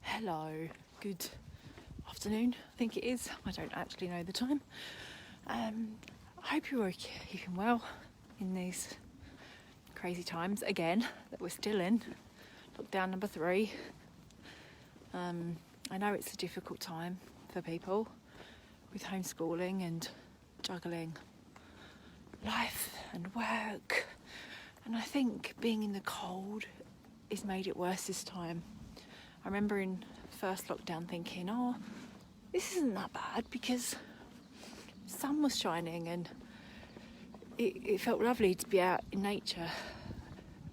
Hello, good afternoon, I think it is. I don't actually know the time. I hope you're all keeping well in these crazy times again that we're still in. Lockdown number 3. I know it's a difficult time for people with homeschooling and juggling life and work. And I think being in the cold has made it worse this time. I remember in first lockdown thinking, this isn't that bad because the sun was shining and it felt lovely to be out in nature.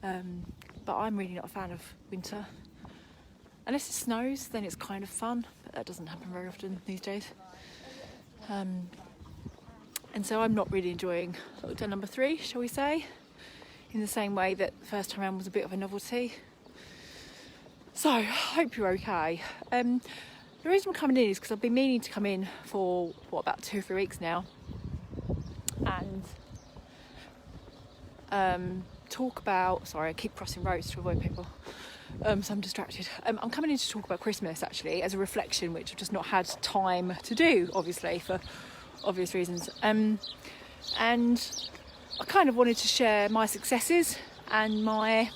But I'm really not a fan of winter. Unless it snows, then it's kind of fun, but that doesn't happen very often these days. And so I'm not really enjoying lockdown number 3, shall we say, in the same way that the first time around was a bit of a novelty. So, I hope you're okay. The reason I'm coming in is because I've been meaning to come in for, about 2 or 3 weeks now and talk about... Sorry, I keep crossing roads to avoid people, so I'm distracted. I'm coming in to talk about Christmas, actually, as a reflection, which I've just not had time to do, obviously, for obvious reasons. And I kind of wanted to share my successes and my...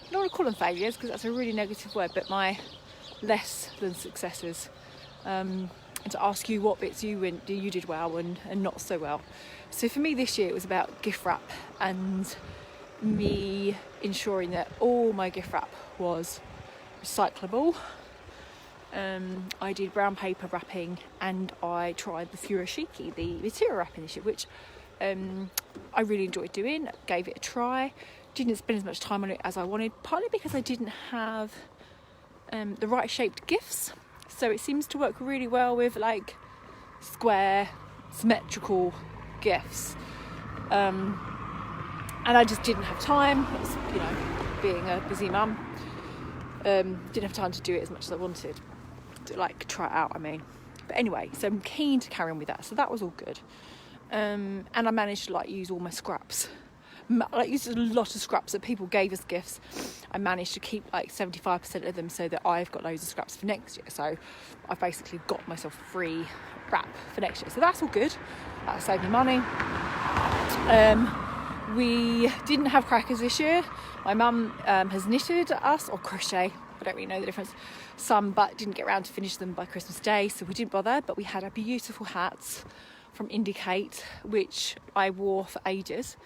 I don't want to call them failures because that's a really negative word, but my less than successes, and to ask you what bits you did well and not so well. So for me this year it was about gift wrap and me ensuring that all my gift wrap was recyclable. I did brown paper wrapping and I tried the furoshiki, the material wrapping this year, which I really enjoyed doing, gave it a try. Didn't spend as much time on it as I wanted, partly because I didn't have the right shaped gifts. So it seems to work really well with like square, symmetrical gifts. And I just didn't have time. It's, being a busy mum, didn't have time to do it as much as I wanted. To try it out, I mean. But anyway, so I'm keen to carry on with that. So that was all good. And I managed to use all my scraps. Used a lot of scraps that people gave us gifts. I managed to keep 75% of them so that I've got loads of scraps for next year. So I've basically got myself free wrap for next year. So that's all good. That saved me money. We didn't have crackers this year. My mum has knitted us, or crochet, I don't really know the difference, some, but didn't get around to finish them by Christmas Day, so we didn't bother. But we had our beautiful hats from Indicate, which I wore for ages.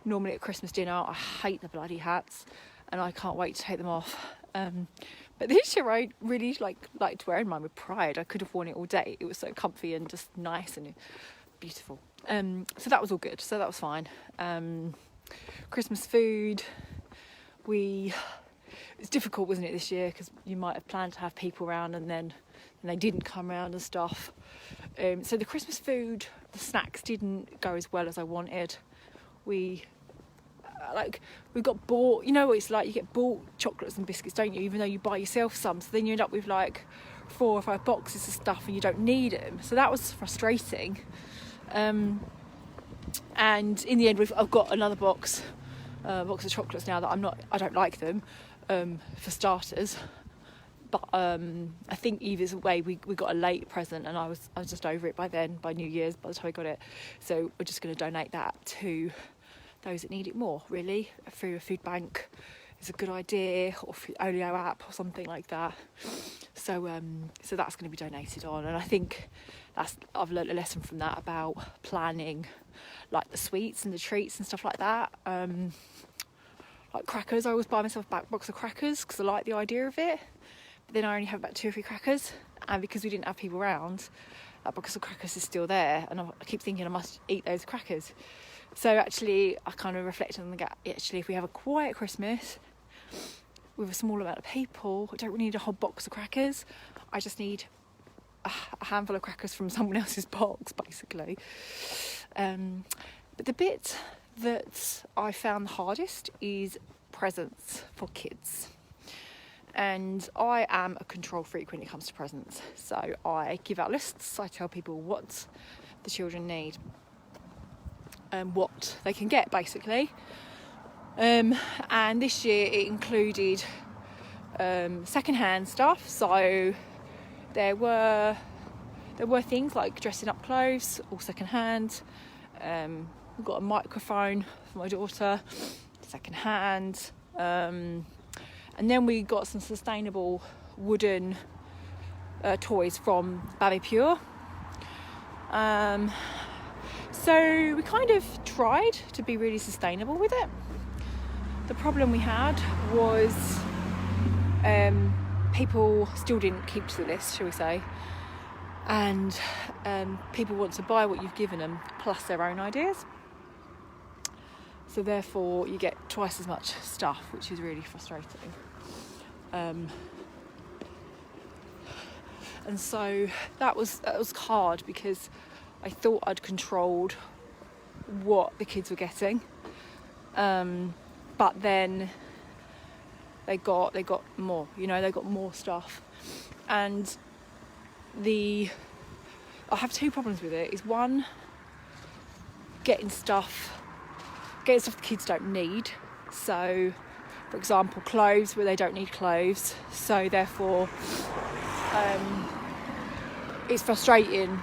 Normally at Christmas dinner, I hate the bloody hats and I can't wait to take them off. But this year I really liked wearing mine with pride. I could have worn it all day. It was so comfy and just nice and beautiful. So that was all good. So that was fine. Christmas food. It's difficult, wasn't it, this year? Because you might have planned to have people around and then they didn't come around and stuff. So the Christmas food, the snacks didn't go as well as I wanted. We got bought, what it's like, you get bought chocolates and biscuits, don't you, even though you buy yourself some, so then you end up with 4 or 5 boxes of stuff and you don't need them, so that was frustrating. And in the end I've got another box of chocolates now that I don't like them, for starters, but I think either way we got a late present and I was just over it by then, by New Year's, by the time I got it, so we're just going to donate that to those that need it more, really, through a food bank is a good idea, or through the Olio app or something like that. So that's going to be donated on, and I think I've learnt a lesson from that about planning the sweets and the treats and stuff like that. Crackers, I always buy myself a box of crackers because I like the idea of it, but then I only have about 2 or 3 crackers, and because we didn't have people around, that box of crackers is still there, and I keep thinking I must eat those crackers. So actually I kind of reflected on if we have a quiet Christmas with a small amount of people, I don't really need a whole box of crackers. I just need a handful of crackers from someone else's box, basically. But the bit that I found the hardest is presents for kids. And I am a control freak when it comes to presents. So I give out lists, I tell people what the children need and what they can get, basically. And this year it included second-hand stuff. So there were things like dressing up clothes, all second-hand. We've got a microphone for my daughter, second-hand. And then we got some sustainable wooden toys from Baby Pure. So we kind of tried to be really sustainable with it. The problem we had was people still didn't keep to the list, shall we say, and people want to buy what you've given them plus their own ideas. So therefore you get twice as much stuff, which is really frustrating. And so that was hard, because I thought I'd controlled what the kids were getting, but then they got more. They got more stuff, and I have two problems with it. Is one, getting stuff the kids don't need. So, for example, clothes where they don't need clothes. So therefore, it's frustrating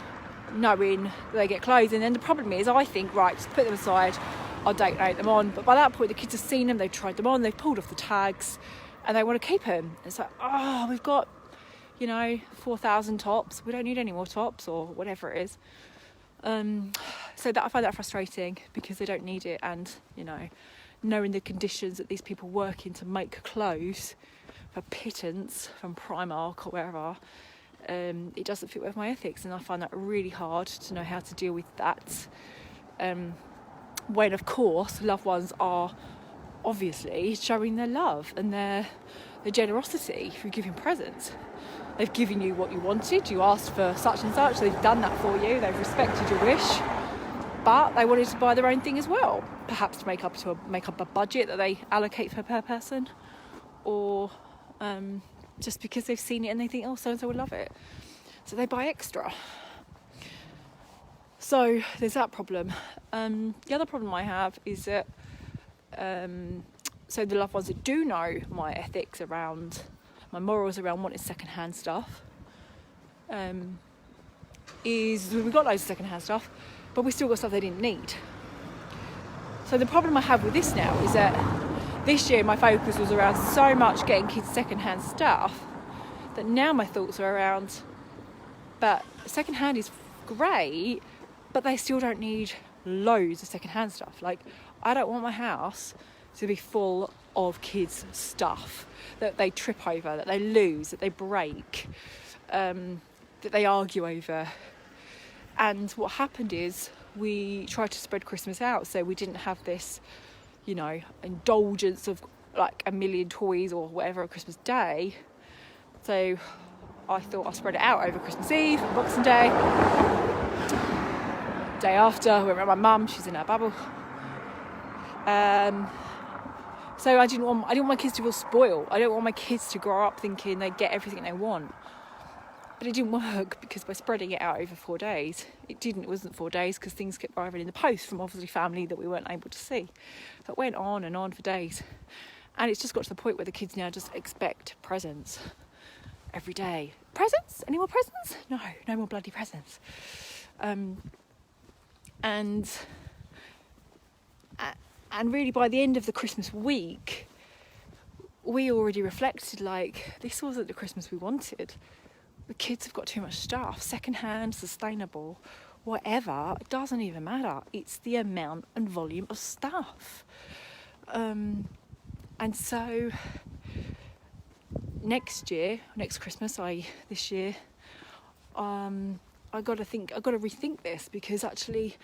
knowing that they get clothes. And then the problem is, I think, right, just put them aside, I'll donate them on. But by that point, the kids have seen them, they've tried them on, they've pulled off the tags, and they want to keep them. It's like, we've got 4,000 tops, we don't need any more tops, or whatever it is. So that I find that frustrating, because they don't need it. And knowing the conditions that these people work in to make clothes for pittance from Primark or wherever, it doesn't fit with my ethics, and I find that really hard to know how to deal with that, when of course loved ones are obviously showing their love and their generosity through giving presents. They've given you what you wanted, you asked for such and such, they've done that for you, they've respected your wish, but they wanted to buy their own thing as well, perhaps to make up a budget that they allocate per person, or just because they've seen it and they think, so and so would love it, so they buy extra. So there's that problem. The other problem I have is that so the loved ones that do know my ethics around, my morals around wanting second-hand stuff, is we've got loads of second-hand stuff, but we still got stuff they didn't need. So the problem I have with this now is that this year my focus was around so much getting kids second-hand stuff, that now my thoughts are around, but second-hand is great, but they still don't need loads of second-hand stuff. Like, I don't want my house to be full of kids' stuff that they trip over, that they lose, that they break, that they argue over. And what happened is we tried to spread Christmas out, so we didn't have this, indulgence of like a million toys or whatever on Christmas Day. So I thought I'll spread it out over Christmas Eve, Boxing Day. Day after, we went around my mum, she's in her bubble. So I didn't want my kids to feel spoiled. I don't want my kids to grow up thinking they get everything they want. But it didn't work, because by spreading it out over 4 days, it wasn't 4 days, because things kept arriving in the post from obviously family that we weren't able to see. So it went on and on for days. And it's just got to the point where the kids now just expect presents every day. Presents? Any more presents? No more bloody presents. And really by the end of the Christmas week, we already reflected, like, this wasn't the Christmas we wanted. The kids have got too much stuff, second-hand, sustainable, whatever, it doesn't even matter. It's the amount and volume of stuff. And so next Christmas, this year, I got to rethink this, because actually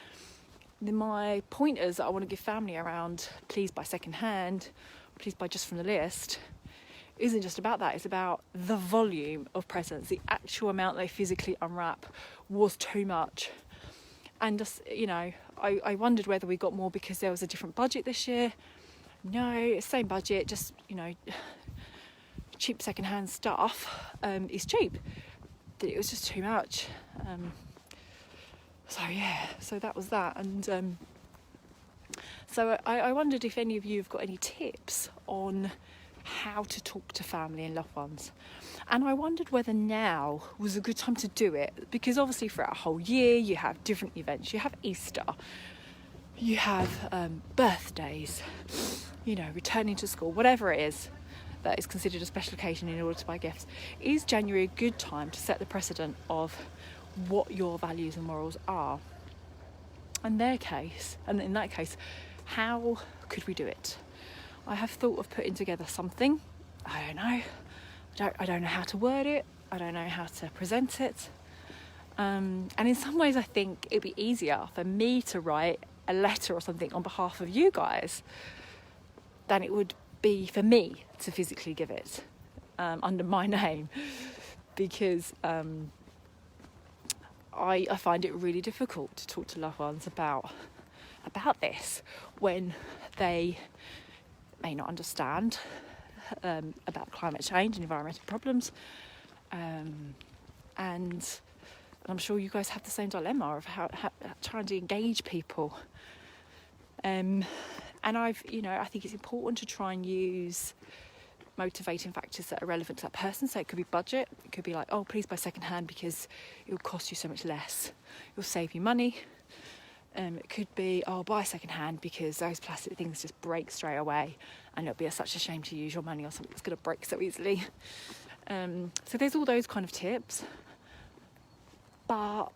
my pointers that I want to give family around, please buy second-hand, please buy just from the list, isn't just about that. It's about the volume of presents. The actual amount they physically unwrap was too much. And just, I wondered whether we got more because there was a different budget this year. No, same budget, just, cheap second-hand stuff is cheap. That it was just too much. So that was that. And so I wondered if any of you have got any tips on how to talk to family and loved ones. And I wondered whether now was a good time to do it, because obviously throughout a whole year you have different events. You have Easter, you have birthdays, returning to school, whatever it is that is considered a special occasion in order to buy gifts. Is January a good time to set the precedent of what your values and morals are? In that case, how could we do it? I have thought of putting together something. I don't know. I don't know how to word it. I don't know how to present it. And in some ways, I think it'd be easier for me to write a letter or something on behalf of you guys than it would be for me to physically give it under my name, because I find it really difficult to talk to loved ones about this when they may not understand about climate change and environmental problems, and I'm sure you guys have the same dilemma of how trying to engage people. And I think it's important to try and use motivating factors that are relevant to that person. So it could be budget. It could be like, oh, please buy second hand because it will cost you so much less. It will save you money. It could be, oh, buy second hand because those plastic things just break straight away, and it'll be such a shame to use your money on something that's going to break so easily. So there's all those kind of tips. But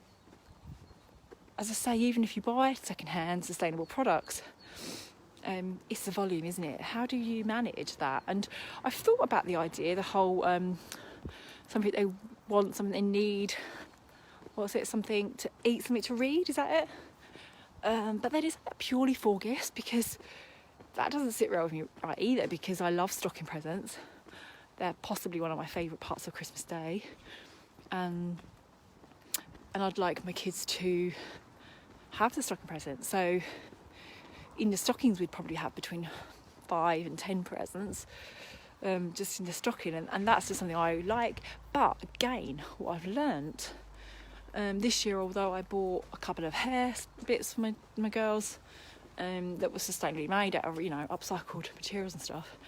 as I say, even if you buy second-hand sustainable products, it's the volume, isn't it? How do you manage that? And I've thought about the idea, the whole something they want, something they need. What's it? Something to eat, something to read. Is that it? But then is that purely for gifts? Because that doesn't sit well with me right either. Because I love stocking presents. They're possibly one of my favourite parts of Christmas Day. And I'd like my kids to have the stocking presents. So in the stockings we'd probably have between 5 and 10 presents, just in the stocking, and that's just something I like. But again, what I've learnt this year, although I bought a couple of hair bits for my girls that were sustainably made out of upcycled materials and stuff,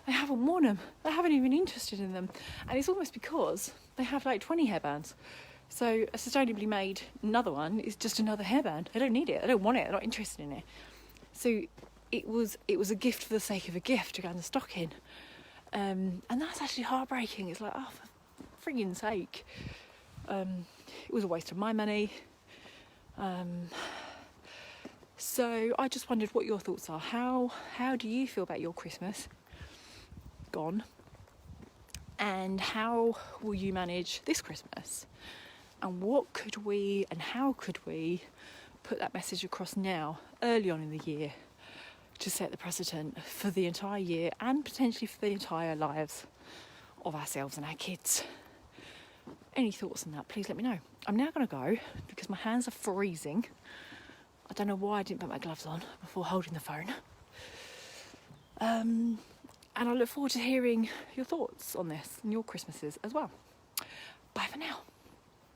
they haven't worn them. They haven't even been interested in them, and it's almost because they have like 20 hairbands. So a sustainably made another one is just another hairband. They don't need it. They don't want it. They're not interested in it. So it was a gift for the sake of a gift to go in the stocking. And that's actually heartbreaking. It's like, oh, for friggin' sake. It was a waste of my money. So I just wondered what your thoughts are. How do you feel about your Christmas gone? And how will you manage this Christmas? And how could we put that message across now, early on in the year, to set the precedent for the entire year and potentially for the entire lives of ourselves and our kids? Any thoughts on that? Please let me know. I'm now going to go because my hands are freezing. I don't know why I didn't put my gloves on before holding the phone. And I look forward to hearing your thoughts on this and your Christmases as well. Bye for now.